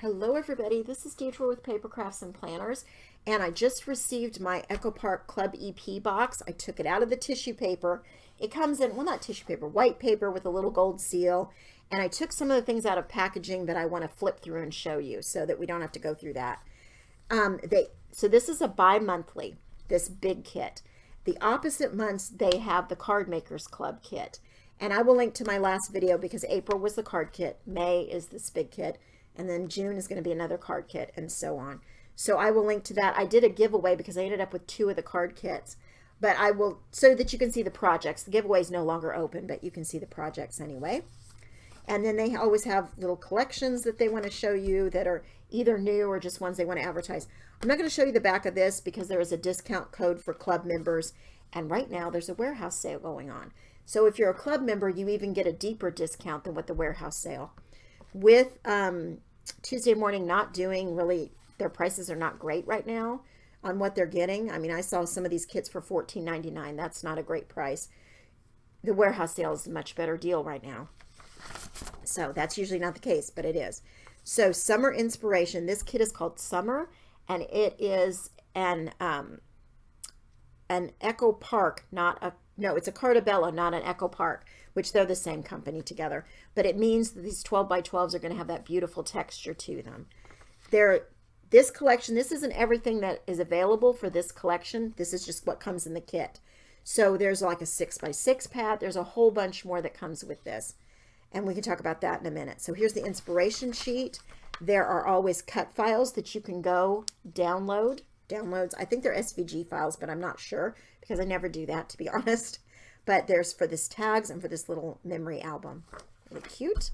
Hello everybody, this is Dedra with Paper Crafts and Planners, and I just received my Echo Park Club EP box. I took it out of the tissue paper. It comes in, well, not tissue paper, white paper with a little gold seal, and I took some of the things out of packaging that I want to flip through and show you so that we don't have to go through that. So this is a bi-monthly, this big kit. The opposite months they have the Card Makers Club kit, and I will link to my last video because April was the card kit, May is this big kit, and then June is going to be another card kit, and so on. So I will link to that. I did a giveaway because I ended up with 2 of the card kits, but I will, so that you can see the projects. The giveaway is no longer open, but you can see the projects anyway. And then they always have little collections that they want to show you that are either new or just ones they want to advertise. I'm not going to show you the back of this because there is a discount code for club members, and right now there's a warehouse sale going on. So if you're a club member, you even get a deeper discount than with the warehouse sale. With Tuesday Morning not doing really, their prices are not great right now on what they're getting. I mean, I saw some of these kits for $14.99. That's not a great price. The warehouse sale is a much better deal right now. So that's usually not the case, but it is. So Summer Inspiration. This kit is called Summer, and it is an Echo Park, it's a Carta, not an Echo Park, which they're the same company together. But it means that these 12 by 12s are going to have that beautiful texture to them. This collection, this isn't everything that is available for this collection. This is just what comes in the kit. So there's like a 6 by 6 pad. There's a whole bunch more that comes with this. And we can talk about that in a minute. So here's the inspiration sheet. There are always cut files that you can go download. Downloads, I think they're SVG files, but I'm not sure because I never do that, to be honest. But there's for this tags and for this little memory album. Really cute.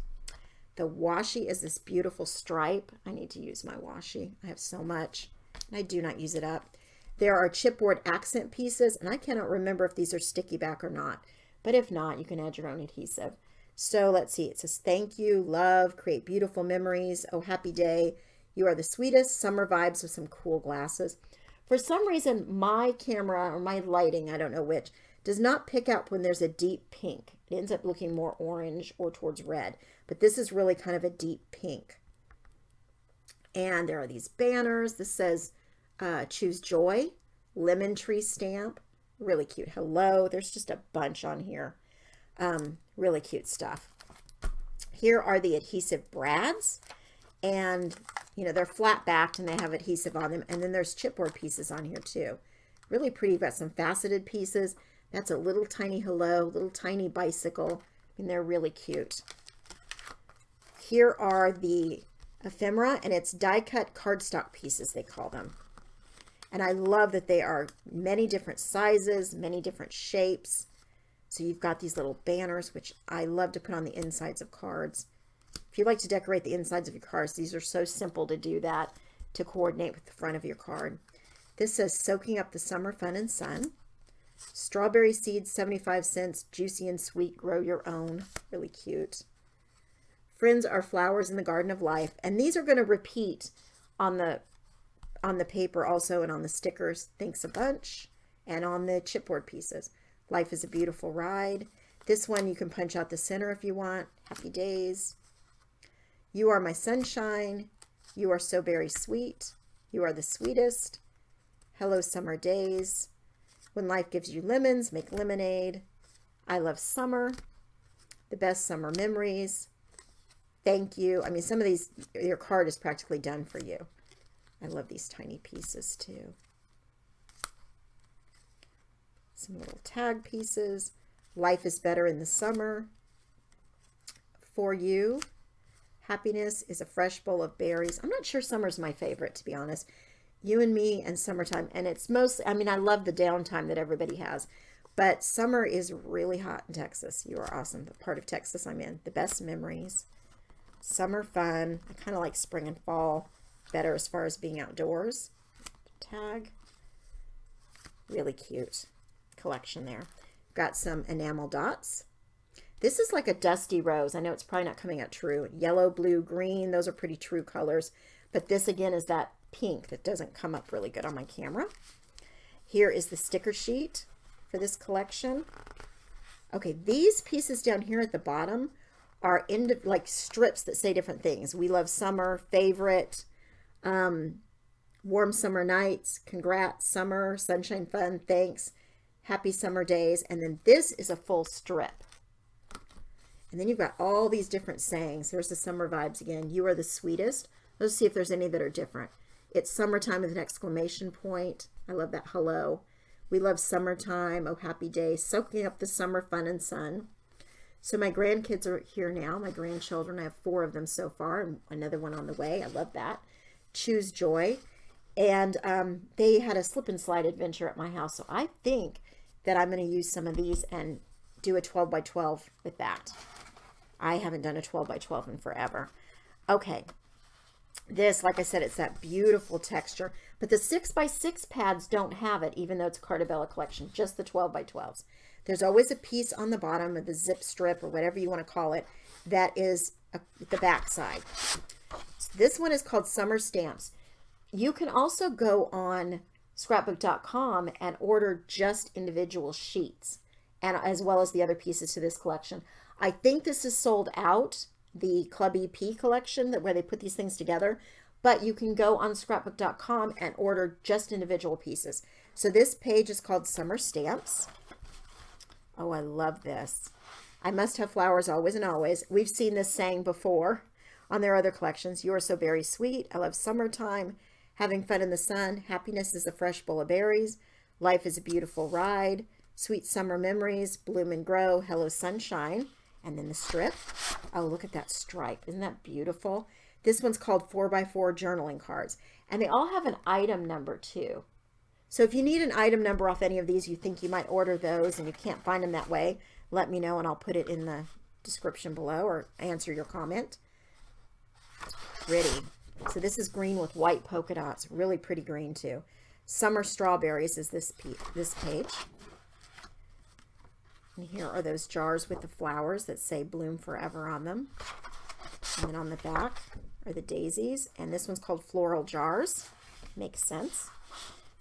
The washi is this beautiful stripe. I need to use my washi. I have so much, and I do not use it up. There are chipboard accent pieces, and I cannot remember if these are sticky back or not. But if not, you can add your own adhesive. So let's see. It says, thank you, love, create beautiful memories. Oh, happy day. You are the sweetest. Summer vibes with some cool glasses. For some reason, my camera or my lighting, I don't know which, does not pick up when there's a deep pink. It ends up looking more orange or towards red. But this is really kind of a deep pink. And there are these banners. This says, choose joy, lemon tree stamp. Really cute. Hello. There's just a bunch on here. Really cute stuff. Here are the adhesive brads. And, you know, they're flat backed and they have adhesive on them. And then there's chipboard pieces on here too. Really pretty. You've got some faceted pieces. That's a little tiny hello, little tiny bicycle. And they're really cute. Here are the ephemera, and it's die cut cardstock pieces, they call them. And I love that they are many different sizes, many different shapes. So you've got these little banners, which I love to put on the insides of cards. If you like to decorate the insides of your cards, these are so simple to do that, to coordinate with the front of your card. This says, soaking up the summer fun and sun. Strawberry seeds, 75 cents, juicy and sweet, grow your own. Really cute. Friends are flowers in the garden of life. And these are going to repeat on the paper also and on the stickers. Thanks a bunch. And on the chipboard pieces. Life is a beautiful ride. This one you can punch out the center if you want. Happy days. You are my sunshine. You are so very sweet. You are the sweetest. Hello, summer days. When life gives you lemons, make lemonade. I love summer. The best summer memories. Thank you. I mean, some of these, your card is practically done for you. I love these tiny pieces too. Some little tag pieces. Life is better in the summer. For you. Happiness is a fresh bowl of berries. I'm not sure summer's my favorite, to be honest. You and me and summertime. And it's mostly, I mean, I love the downtime that everybody has. But summer is really hot in Texas. You are awesome. The part of Texas I'm in. The best memories. Summer fun. I kind of like spring and fall better as far as being outdoors. Tag. Really cute collection there. Got some enamel dots. This is like a dusty rose. I know it's probably not coming out true. Yellow, blue, green. Those are pretty true colors. But this again is that pink that doesn't come up really good on my camera. Here is the sticker sheet for this collection. Okay, these pieces down here at the bottom are like strips that say different things. We love summer, favorite, warm summer nights, congrats, summer, sunshine fun, thanks, happy summer days. And then this is a full strip. And then you've got all these different sayings. There's the summer vibes again. You are the sweetest. Let's see if there's any that are different. It's summertime with an exclamation point. I love that. Hello. We love summertime. Oh, happy day. Soaking up the summer fun and sun. So my grandkids are here now. My grandchildren. I have 4 of them so far, and another one on the way. I love that. Choose joy. And they had a slip and slide adventure at my house. So I think that I'm going to use some of these and do a 12 by 12 with that. I haven't done a 12 by 12 in forever. Okay. This, like I said, it's that beautiful texture. But the 6 by 6 pads don't have it, even though it's a Carta Bella collection. Just the 12 by 12s. There's always a piece on the bottom of the zip strip or whatever you want to call it that is the back side. So this one is called Summer Stamps. You can also go on scrapbook.com and order just individual sheets, and as well as the other pieces to this collection. I think this is sold out, the Club EP collection, where they put these things together, but you can go on scrapbook.com and order just individual pieces. So this page is called Summer Stamps. Oh, I love this. I must have flowers always and always. We've seen this saying before on their other collections. You are so very sweet. I love summertime. Having fun in the sun. Happiness is a fresh bowl of berries. Life is a beautiful ride. Sweet summer memories. Bloom and grow. Hello, sunshine. And then the strip. Oh, look at that stripe. Isn't that beautiful? This one's called 4x4 journaling cards. And they all have an item number too. So if you need an item number off any of these, you think you might order those and you can't find them that way, let me know and I'll put it in the description below or answer your comment. Pretty. So this is green with white polka dots. Really pretty green too. Summer strawberries is this page. And here are those jars with the flowers that say bloom forever on them. And then on the back are the daisies. And this one's called floral jars. Makes sense.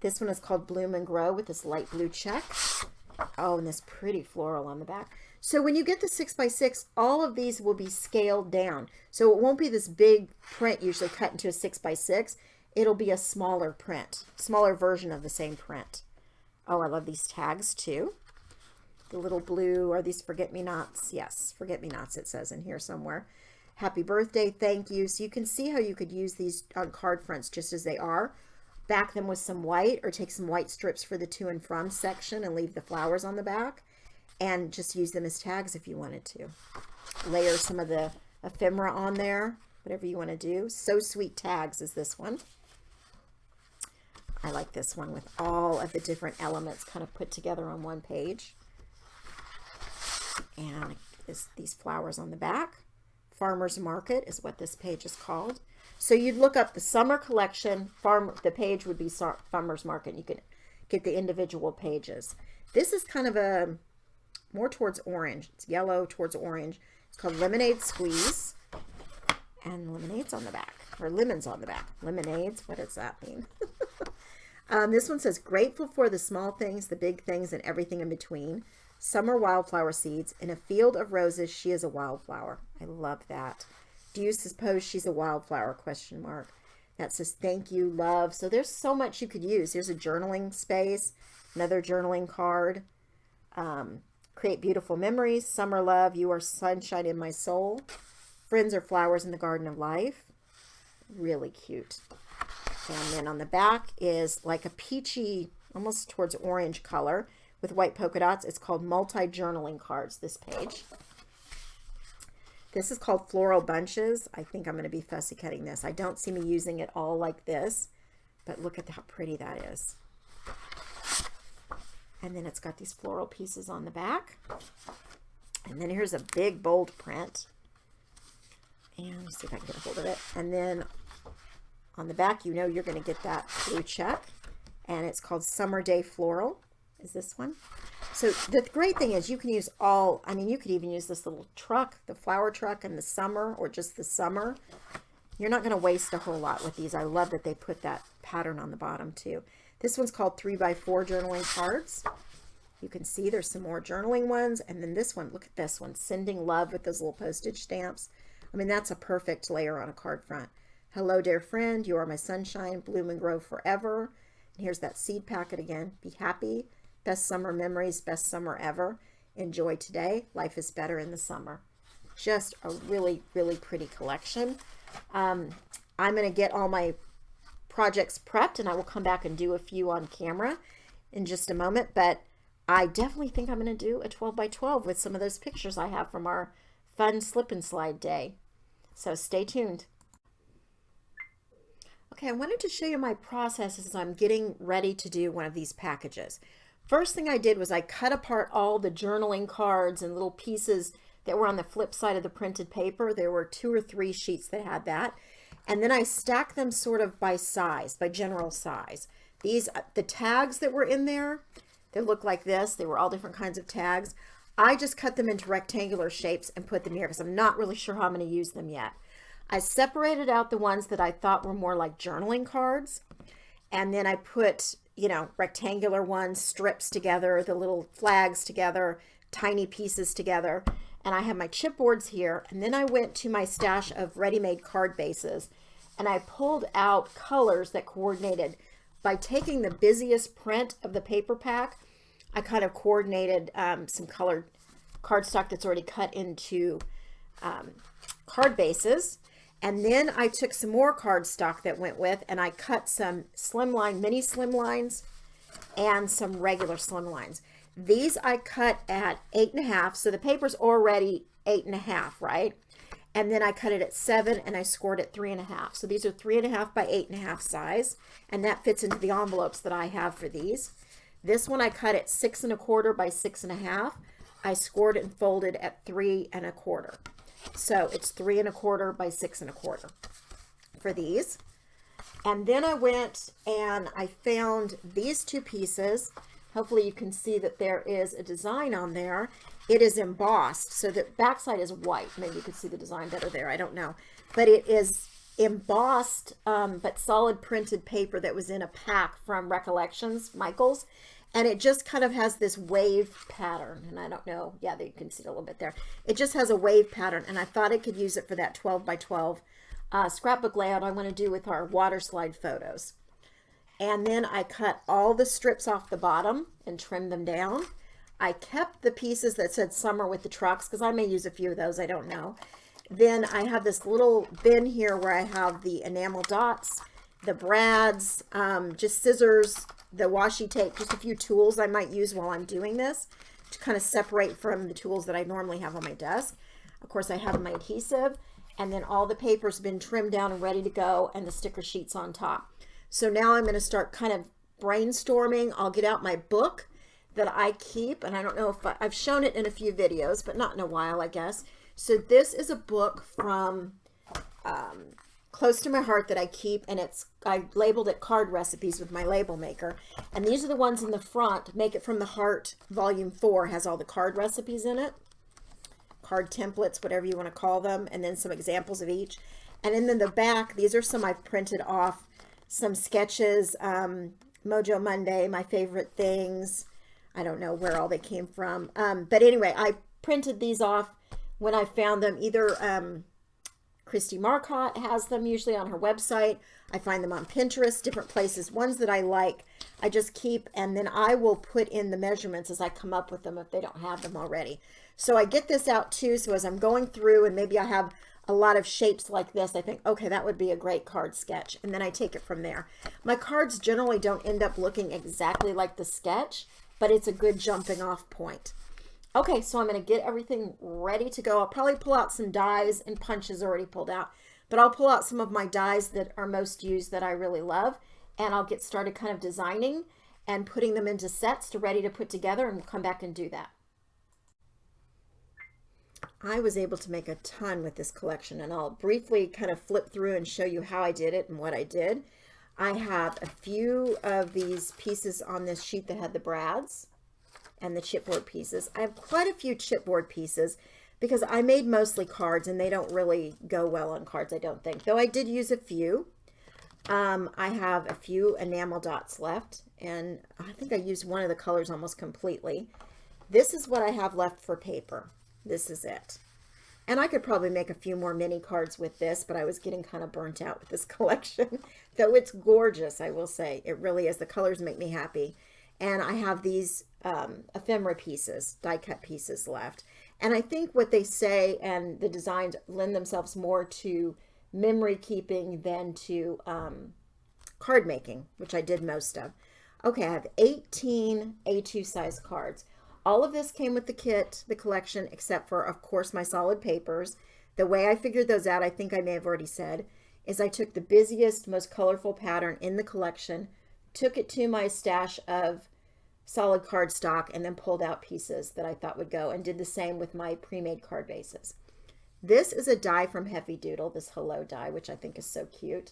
This one is called Bloom and Grow with this light blue check. Oh, and this pretty floral on the back. So when you get the 6 by 6, all of these will be scaled down. So it won't be this big print usually cut into a 6 by 6. It'll be a smaller print, smaller version of the same print. Oh, I love these tags too. The little blue, are these forget-me-nots? Yes, forget-me-nots it says in here somewhere. Happy birthday, thank you. So you can see how you could use these on card fronts just as they are. Back them with some white or take some white strips for the to and from section and leave the flowers on the back and just use them as tags if you wanted to. Layer some of the ephemera on there, whatever you want to do. So Sweet Tags is this one. I like this one with all of the different elements kind of put together on one page. And these flowers on the back. Farmer's Market is what this page is called. So you'd look up the summer collection, the page would be Farmer's Market. You can get the individual pages. This is kind of a more towards orange. It's yellow towards orange. It's called Lemonade Squeeze. And lemonade's on the back, or lemons on the back. Lemonades, what does that mean? This one says, grateful for the small things, the big things, and everything in between. Summer wildflower seeds. In a field of roses, she is a wildflower. I love that. Do you suppose she's a wildflower? Question mark. That says thank you, love. So there's so much you could use. Here's a journaling space, another journaling card. Create beautiful memories. Summer love. You are sunshine in my soul. Friends are flowers in the garden of life. Really cute. And then on the back is like a peachy, almost towards orange color with white polka dots. It's called multi-journaling cards, this page. This is called Floral Bunches. I think I'm going to be fussy cutting this. I don't see me using it all like this, but look at how pretty that is. And then it's got these floral pieces on the back. And then here's a big bold print. And let's see if I can get a hold of it. And then on the back, you know you're going to get that blue check. And it's called Summer Day Floral. Is this one? So the great thing is you can use all, I mean, you could even use this little truck, the flower truck and the summer, or just the summer. You're not going to waste a whole lot with these. I love that they put that pattern on the bottom too. This one's called 3x4 journaling cards. You can see there's some more journaling ones. And then this one, look at this one, sending love with those little postage stamps. I mean, that's a perfect layer on a card front. Hello, dear friend. You are my sunshine. Bloom and grow forever. And here's that seed packet again. Be happy. Best summer memories. Best summer ever. Enjoy today. Life is better in the summer. Just a really, really pretty collection. I'm going to get all my projects prepped, and I will come back and do a few on camera in just a moment. But I definitely think I'm going to do a 12 by 12 with some of those pictures I have from our fun slip and slide day. So stay tuned. Okay, I wanted to show you my process as I'm getting ready to do one of these packages. First thing I did was I cut apart all the journaling cards and little pieces that were on the flip side of the printed paper. There were 2 or 3 sheets that had that. And then I stacked them sort of by size, by general size. These, the tags that were in there, they look like this. They were all different kinds of tags. I just cut them into rectangular shapes and put them here because I'm not really sure how I'm going to use them yet. I separated out the ones that I thought were more like journaling cards. And then I put, you know, rectangular ones, strips together, the little flags together, tiny pieces together. And I have my chipboards here. And then I went to my stash of ready-made card bases and I pulled out colors that coordinated. By taking the busiest print of the paper pack, I kind of coordinated some colored cardstock that's already cut into card bases. And then I took some more cardstock that went with, and I cut some slimline, mini slimlines, and some regular slimlines. These I cut at 8.5, so the paper's already 8.5, right? And then I cut it at 7, and I scored at 3.5. So these are 3.5 by 8.5 size, and that fits into the envelopes that I have for these. This one I cut at 6.25 by 6.5. I scored and folded at 3.25. So it's 3.25 by 6.25 for these. And then I went and I found these 2 pieces. Hopefully you can see that there is a design on there. It is embossed, so the backside is white. Maybe you could see the design better there. I don't know. But it is embossed, but solid printed paper that was in a pack from Recollections, Michael's. And it just kind of has this wave pattern. And I don't know. Yeah, you can see it a little bit there. It just has a wave pattern. And I thought I could use it for that 12 by 12 scrapbook layout I want to do with our water slide photos. And then I cut all the strips off the bottom and trimmed them down. I kept the pieces that said summer with the trucks because I may use a few of those. I don't know. Then I have this little bin here where I have the enamel dots, the brads, just scissors, the washi tape, just a few tools I might use while I'm doing this to kind of separate from the tools that I normally have on my desk. Of course, I have my adhesive, and then all the paper's been trimmed down and ready to go, and the sticker sheets on top. So now I'm going to start kind of brainstorming. I'll get out my book that I keep, and I don't know if I've shown it in a few videos, but not in a while, I guess. So this is a book from close to my heart that I keep, and I labeled it Card Recipes with my label maker. And these are the ones in the front. Make It From the Heart Volume 4 has all the card recipes in it. Card templates, whatever you want to call them, and then some examples of each. And then in the back, these are some I've printed off, some sketches, Mojo Monday, My Favorite Things. I don't know where all they came from. But anyway, I printed these off when I found them. Either Christy Marcotte has them usually on her website. I find them on Pinterest, different places. Ones that I like, I just keep, and then I will put in the measurements as I come up with them if they don't have them already. So I get this out too, so as I'm going through and maybe I have a lot of shapes like this, I think, okay, that would be a great card sketch, and then I take it from there. My cards generally don't end up looking exactly like the sketch, but it's a good jumping off point. Okay, so I'm going to get everything ready to go. I'll probably pull out some dies, and punches already pulled out, but I'll pull out some of my dies that are most used that I really love, and I'll get started kind of designing and putting them into sets to ready to put together, and we'll come back and do that. I was able to make a ton with this collection, and I'll briefly kind of flip through and show you how I did it and what I did. I have a few of these pieces on this sheet that had the brads and the chipboard pieces. I have quite a few chipboard pieces because I made mostly cards and they don't really go well on cards, I don't think, though I did use a few. I have a few enamel dots left, and I think I used one of the colors almost completely. This is what I have left for paper. This is it. And I could probably make a few more mini cards with this, but I was getting kind of burnt out with this collection. Though it's gorgeous, I will say. It really is. The colors make me happy. And I have these ephemera pieces, die cut pieces left. And I think what they say and the designs lend themselves more to memory keeping than to card making, which I did most of. Okay, I have 18 A2 size cards. All of this came with the kit, the collection, except for, of course, my solid papers. The way I figured those out, I think I may have already said, is I took the busiest, most colorful pattern in the collection, took it to my stash of solid cardstock, and then pulled out pieces that I thought would go, and did the same with my pre-made card bases. This is a die from Heavy Doodle, this hello die, which I think is so cute.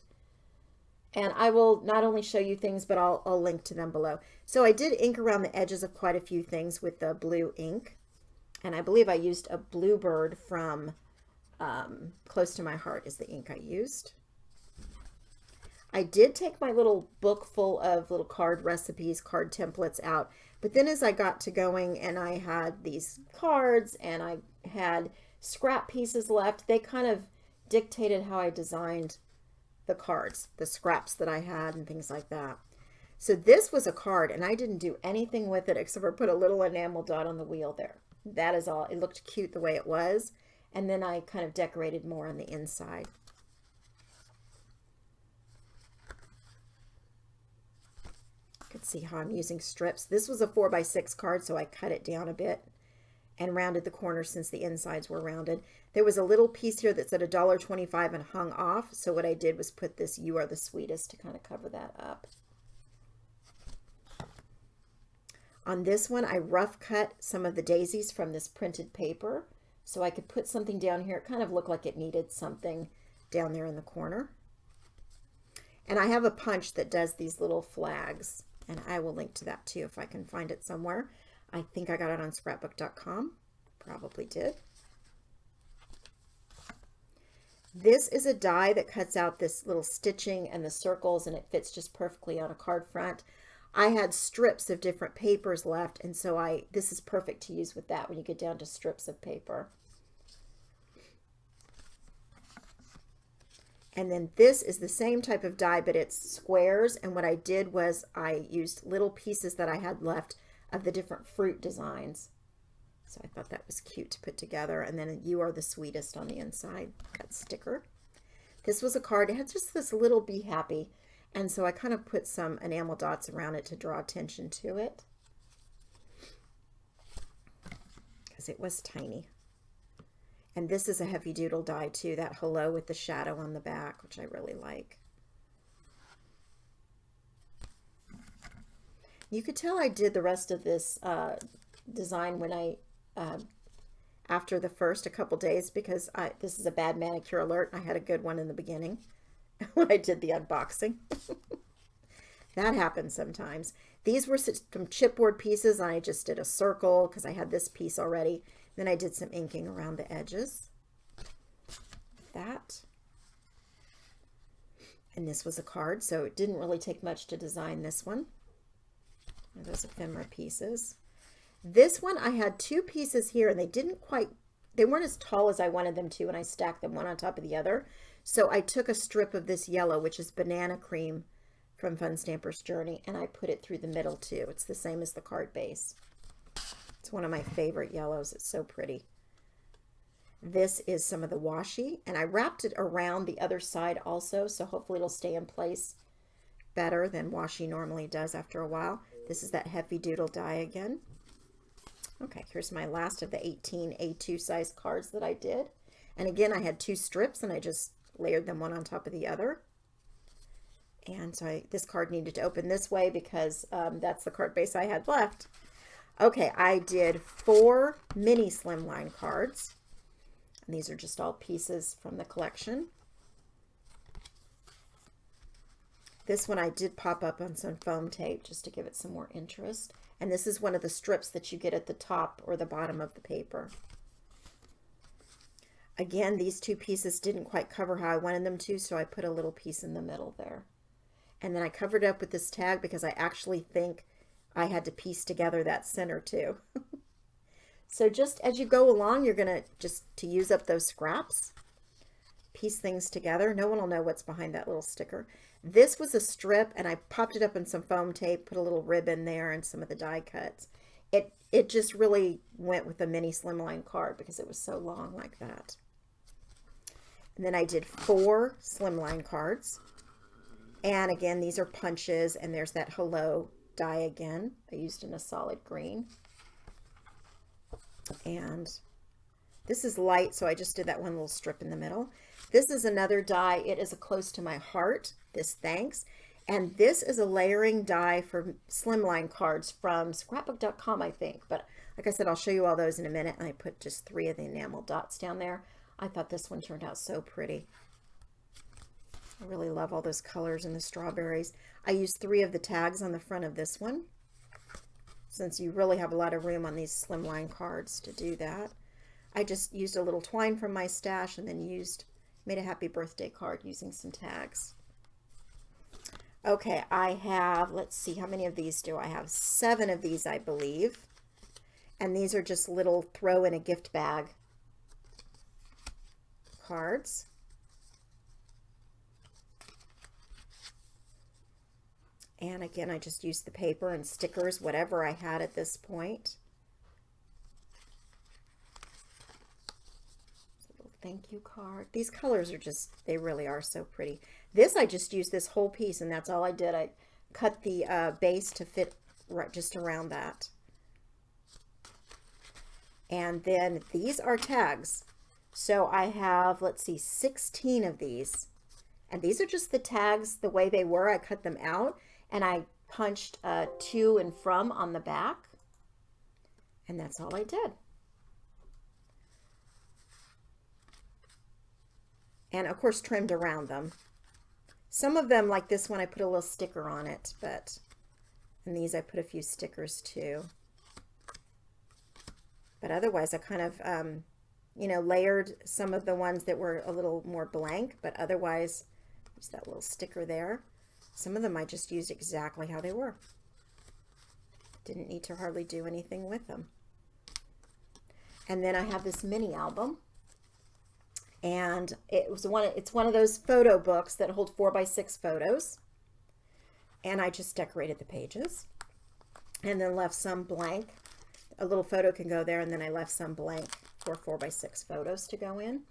And I will not only show you things, but I'll link to them below. So I did ink around the edges of quite a few things with the blue ink. And I believe I used a Bluebird from Close to My Heart is the ink I used. I did take my little book full of little card recipes, card templates out. But then as I got to going and I had these cards and I had scrap pieces left, they kind of dictated how I designed the cards, the scraps that I had and things like that. So this was a card and I didn't do anything with it except for put a little enamel dot on the wheel there. That is all. It looked cute the way it was. And then I kind of decorated more on the inside. You can see how I'm using strips. This was a 4x6 card, so I cut it down a bit and rounded the corners since the insides were rounded. There was a little piece here that said $1.25 and hung off. So what I did was put this "You Are the Sweetest" to kind of cover that up. On this one, I rough cut some of the daisies from this printed paper so I could put something down here. It kind of looked like it needed something down there in the corner. And I have a punch that does these little flags, and I will link to that too if I can find it somewhere. I think I got it on scrapbook.com. Probably did. This is a die that cuts out this little stitching and the circles, and it fits just perfectly on a card front. I had strips of different papers left, and so this is perfect to use with that when you get down to strips of paper. And then this is the same type of die, but it's squares, and what I did was I used little pieces that I had left of the different fruit designs. So I thought that was cute to put together. And then "You Are the Sweetest" on the inside, got sticker. This was a card. It had just this little "Be Happy." And so I kind of put some enamel dots around it to draw attention to it, because it was tiny. And this is a Heavy Doodle die too, that hello with the shadow on the back, which I really like. You could tell I did the rest of this design when I, after the first a couple days, because this is a bad manicure alert. I had a good one in the beginning when I did the unboxing. That happens sometimes. These were some chipboard pieces, and I just did a circle because I had this piece already. Then I did some inking around the edges. That. And this was a card, so it didn't really take much to design this one. Those ephemera pieces. This one, I had two pieces here, and they weren't as tall as I wanted them to, and I stacked them one on top of the other. So I took a strip of this yellow, which is Banana Cream from Fun Stamper's Journey, and I put it through the middle too. It's the same as the card base. It's one of my favorite yellows. It's so pretty. This is some of the washi, and I wrapped it around the other side also, so hopefully it'll stay in place better than washi normally does after a while. This is that Heavy Doodle die again. Okay, here's my last of the 18 A2 size cards that I did. And again, I had two strips, and I just layered them one on top of the other. And so this card needed to open this way because that's the card base I had left. Okay, I did 4 mini slimline cards. And these are just all pieces from the collection. This one I did pop up on some foam tape just to give it some more interest. And this is one of the strips that you get at the top or the bottom of the paper. Again, these two pieces didn't quite cover how I wanted them to, so I put a little piece in the middle there. And then I covered it up with this tag because I actually think I had to piece together that center too. So just as you go along, you're going to use up those scraps, piece things together. No one will know what's behind that little sticker. This was a strip, and I popped it up in some foam tape, put a little ribbon there and some of the die cuts. It just really went with a mini slimline card because it was so long like that. And then I did 4 slimline cards. And again, these are punches, and there's that hello die again. I used in a solid green. And this is light, so I just did that one little strip in the middle. This is another die. It is a close to my heart, this thanks. And this is a layering die for slimline cards from scrapbook.com, I think. But like I said, I'll show you all those in a minute. And I put just 3 of the enamel dots down there. I thought this one turned out so pretty. I really love all those colors and the strawberries. I used 3 of the tags on the front of this one, since you really have a lot of room on these slimline cards to do that. I just used a little twine from my stash and then made a happy birthday card using some tags. Okay, I have, let's see, how many of these do I have? 7 of these, I believe. And these are just little throw in a gift bag cards. And again, I just used the paper and stickers, whatever I had at this point. Little thank you card. These colors are just, they really are so pretty. This, I just used this whole piece, and that's all I did. I cut the base to fit right just around that. And then these are tags. So I have, let's see, 16 of these. And these are just the tags the way they were. I cut them out. And I punched to and from on the back. And that's all I did. And of course trimmed around them. Some of them, like this one, I put a little sticker on it. And these I put a few stickers too. But otherwise I kind of, you know, layered some of the ones that were a little more blank. But otherwise, just that little sticker there. Some of them I just used exactly how they were. Didn't need to hardly do anything with them. And then I have this mini album. And it's one of those photo books that hold 4x6 photos. And I just decorated the pages. And then left some blank. A little photo can go there, and then I left some blank for 4x6 photos to go in.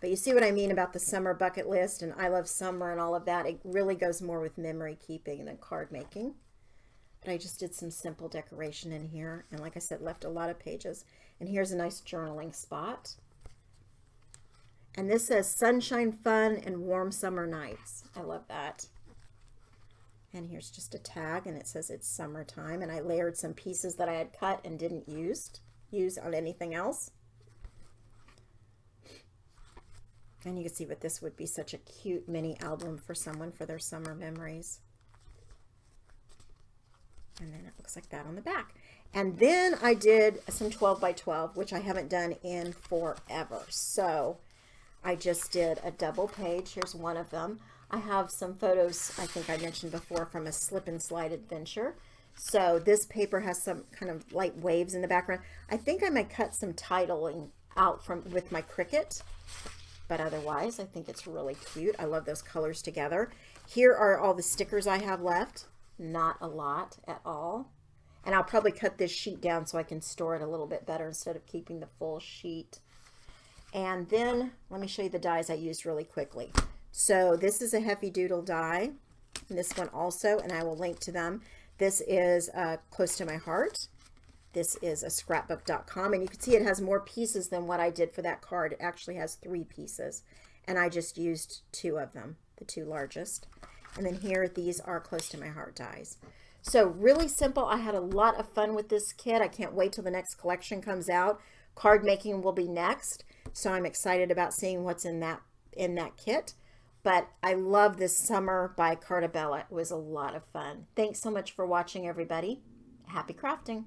But you see what I mean about the summer bucket list and I love summer and all of that. It really goes more with memory keeping than card making. But I just did some simple decoration in here. And like I said, left a lot of pages. And here's a nice journaling spot. And this says sunshine, fun, and warm summer nights. I love that. And here's just a tag, and it says it's summertime. And I layered some pieces that I had cut and didn't use on anything else. And you can see what this would be, such a cute mini album for someone for their summer memories. And then it looks like that on the back. And then I did some 12x12, which I haven't done in forever. So I just did a double page. Here's one of them. I have some photos, I think I mentioned before, from a slip and slide adventure. So this paper has some kind of light waves in the background. I think I might cut some titling out with my Cricut. But otherwise, I think it's really cute. I love those colors together. Here are all the stickers I have left. Not a lot at all. And I'll probably cut this sheet down so I can store it a little bit better instead of keeping the full sheet. And then let me show you the dies I used really quickly. So this is a Heavy Doodle die. And this one also, and I will link to them. This is Close to My Heart. This is a scrapbook.com, and you can see it has more pieces than what I did for that card. It actually has 3 pieces, and I just used 2 of them, the 2 largest. And then here, these are Close to My Heart dies. So really simple. I had a lot of fun with this kit. I can't wait till the next collection comes out. Card making will be next, so I'm excited about seeing what's in that kit. But I love this summer by Carta. It was a lot of fun. Thanks so much for watching, everybody. Happy crafting.